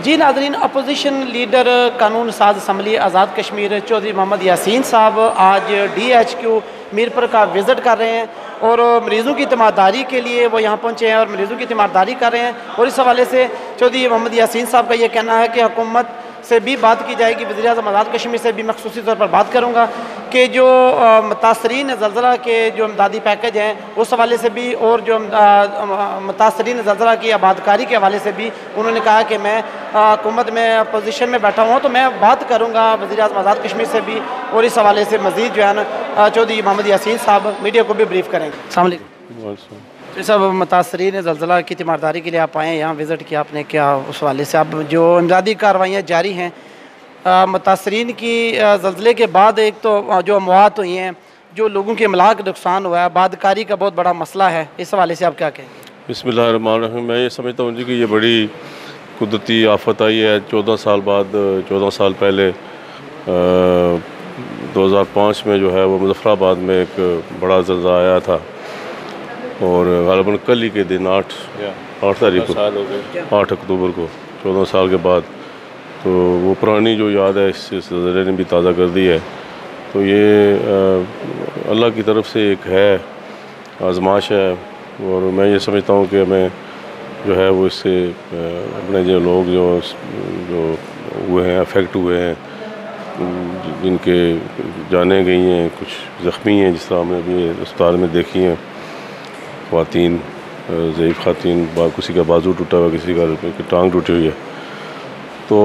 जी नाज़रीन, opposition leader कानून साज असम्बली आज़ाद कश्मीर चौधरी मोहम्मद यासीन साहब आज DHQ मीरपुर का विज़िट कर रहे हैं और मरीज़ों की तीमारदारी के लिए वो यहाँ पहुँचे हैं और मरीज़ों की तीमारदारी कर रहे हैं। और इस हवाले से चौधरी मोहम्मद यासीन साहब का ये कहना है कि हुकूमत से भी बात की जाएगी, वज़ीर-ए-आज़म आज़ाद कश्मीर से भी मखसूसी तौर पर बात करूँगा कि जो मुतासरीन ज़लज़ला के जो इमदादी पैकेज हैं उस हवाले से भी, और जो मुतासरीन ज़लज़ला की आबादकारी के हवाले से भी उन्होंने कहा कि मैं हुकूमत में पोजीशन में बैठा हुआ तो मैं बात करूँगा वज़ीर-ए-आज़म आज़ाद कश्मीर से भी, और इस हवाले से मज़ीद जो है ना चौधरी मोहम्मद यासीन साहब मीडिया को भी ब्रीफ करेंगे। अस्सलाम वालेकुम। तो सब मुतासरीन ज़लज़ला की तीमारदारी के लिए आप आए, यहाँ विज़िट किया आपने, क्या उस हवाले से अब जो इमदादी कार्रवाइयाँ जारी हैं मुतासरीन की ज़लज़ले के बाद, एक तो जो अमवात हुई हैं, जो लोगों के इमलाक नुकसान हुआ है, आबादकारी का बहुत बड़ा मसला है, इस हवाले से आप क्या कहेंगे? बिस्मिल्लाहिर्रहमानिर्रहीम। मैं ये समझता हूँ जी कि ये बड़ी कुदरती आफत आई है 14 साल बाद। 14 साल पहले 2005 में जो है वो मुज़फ़्फ़राबाद में एक बड़ा ज़लज़ला आया था और ग़ालिबन कल ही के दिन 8 तारीख को 8 अक्टूबर को 14 साल के बाद, तो वो पुरानी जो याद है इस ज़लज़ले ने भी ताज़ा कर दी है। तो ये अल्लाह की तरफ से एक है आजमाइश है, और मैं ये समझता हूँ कि हमें जो है वो इससे अपने जो लोग जो हुए हैं, अफेक्ट हुए हैं, जिनके जाने गई हैं, कुछ ज़ख्मी हैं, जिस तरह हमने अभी अस्पताल में देखी हैं ख़वातीन, ज़ईफ़ ख़वातीन, किसी का बाजू टूटा हुआ, किसी का टांग टूटी हुई है। तो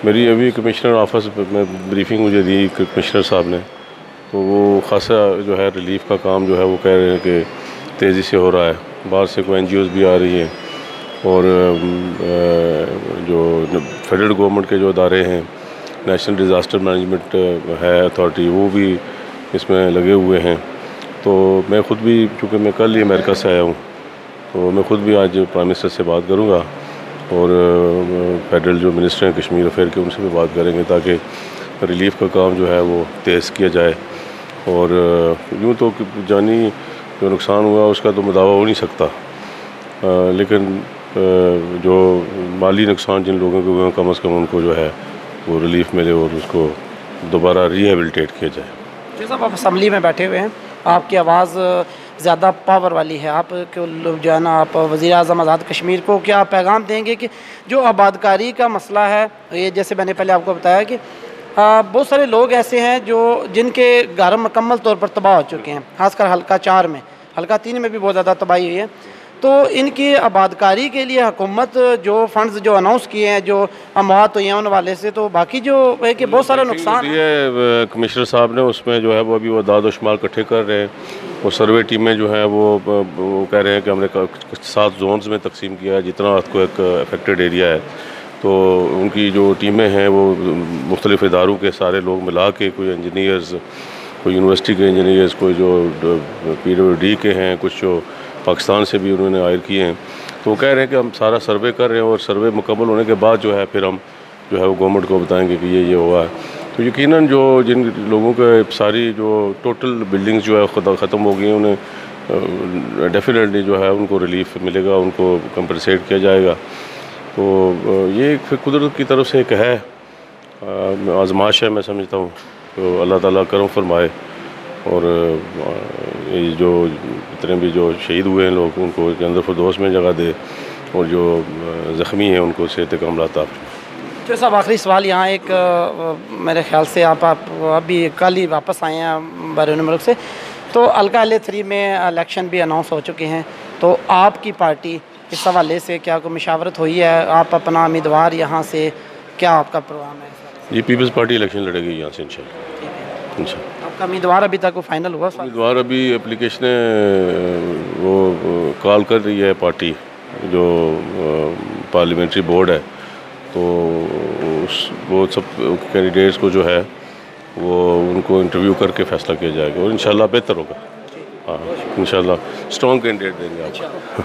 मेरी अभी कमिश्नर ऑफिस में ब्रीफिंग मुझे दी कमिश्नर साहब ने, तो वो ख़ासा जो है रिलीफ़ का काम जो है वो कह रहे हैं कि तेज़ी से हो रहा है। बाहर से कोई NGOs भी आ रही हैं, और जो फेडरल गवर्नमेंट के जो अदारे हैं, नेशनल डिज़ास्टर मैनेजमेंट है अथॉरिटी, वो भी इसमें लगे हुए हैं। तो मैं ख़ुद भी, चूँकि मैं कल ही अमेरिका से आया हूँ, तो मैं ख़ुद भी आज प्राइम मिनिस्टर से बात करूँगा और फेडरल जो मिनिस्टर हैं कश्मीर अफेयर के, उनसे भी बात करेंगे ताकि रिलीफ़ का काम जो है वो तेज़ किया जाए। और यूँ तो जानी जो नुकसान हुआ उसका तो दावा हो नहीं सकता, लेकिन जो माली नुकसान जिन लोगों के हुए कम अज़ कम उनको जो है वो रिलीफ़ मिले और उसको दोबारा रिहेबिलिटेट किया जाए। जी साहब, आप असम्बली में बैठे हुए हैं, आपकी आवाज़ ज़्यादा पावर वाली है, आप जो है ना, आप वज़ीर-ए-आज़म आज़ाद कश्मीर को क्या पैगाम देंगे कि जो आबादकारी का मसला है, ये जैसे मैंने पहले आपको बताया कि बहुत सारे लोग ऐसे हैं जो जिनके घर मुकम्मल तौर पर तबाह हो चुके हैं, खासकर हल्का 4 में, हल्का 3 में भी बहुत ज़्यादा तबाही हुई है। तो इनकी आबादकारी के लिए हुकूमत जो फंड्स जो अनाउंस किए हैं, जो अमवात हुई हैं उन वाले से, तो बाकी जो है कि बहुत सारा नुकसान है। कमिश्नर साहब ने उसमें जो है वो अभी वो दाद शुमार इकट्ठे कर रहे हैं, और सर्वे टीमें जो हैं वो कह रहे हैं कि हमने 7 जोन्स में तकसीम किया है जितना को एक अफेक्टेड एरिया है। तो उनकी जो टीमें हैं वो मुख्तलिफ़ इदारों के सारे लोग मिला के, कोई इंजीनियर्स, कोई यूनिवर्सिटी के इंजीनियर्स, कोई जो PWD के हैं, कुछ जो पाकिस्तान से भी उन्होंने हायर किए हैं, तो वो कह रहे हैं कि हम सारा सर्वे कर रहे हैं और सर्वे मुकम्मल होने के बाद जो है फिर हम जो है वो गवर्नमेंट को बताएंगे कि ये हुआ है। तो यकीनन जो जिन लोगों के सारी जो टोटल बिल्डिंग्स जो है ख़त्म हो गई हैं, उन्हें डेफिनेटली जो है उनको रिलीफ मिलेगा, उनको कंपनसेट किया जाएगा। तो ये फिर कुदरत की तरफ से एक है आजमाइश है, मैं समझता हूँ। तो अल्लाह ताला करम फरमाए, और ये जो इतने भी जो शहीद हुए हैं लोग, उनको अंदर फरदौस में जगह दे, और जो ज़ख्मी हैं उनको सेहत कामिला अता फरमाए। तो साहब, आखिरी सवाल यहाँ एक मेरे ख्याल से आप अभी कल ही वापस आए हैं बैरून मुल्क से, तो हल्का LA3 में इलेक्शन भी अनाउंस हो चुके हैं, तो आपकी पार्टी इस हवाले से क्या कोई मशावरत हुई है? आप अपना उम्मीदवार यहाँ से, क्या आपका प्रोग्राम है? जी, पीपल्स पार्टी इलेक्शन लड़ेगी यहाँ से इंशाल्लाह। आपका उम्मीदवार अभी तक फाइनल हुआ? उम्मीदवार अभी एप्लीकेशनें वो कॉल कर रही है पार्टी, जो पार्लियामेंट्री बोर्ड है, तो वो सब कैंडिडेट्स को जो है वो उनको इंटरव्यू करके फ़ैसला किया जाएगा, और इंशाल्लाह बेहतर होगा। हाँ, इंशाल्लाह स्ट्रॉन्ग कैंडिडेट देंगे आपको।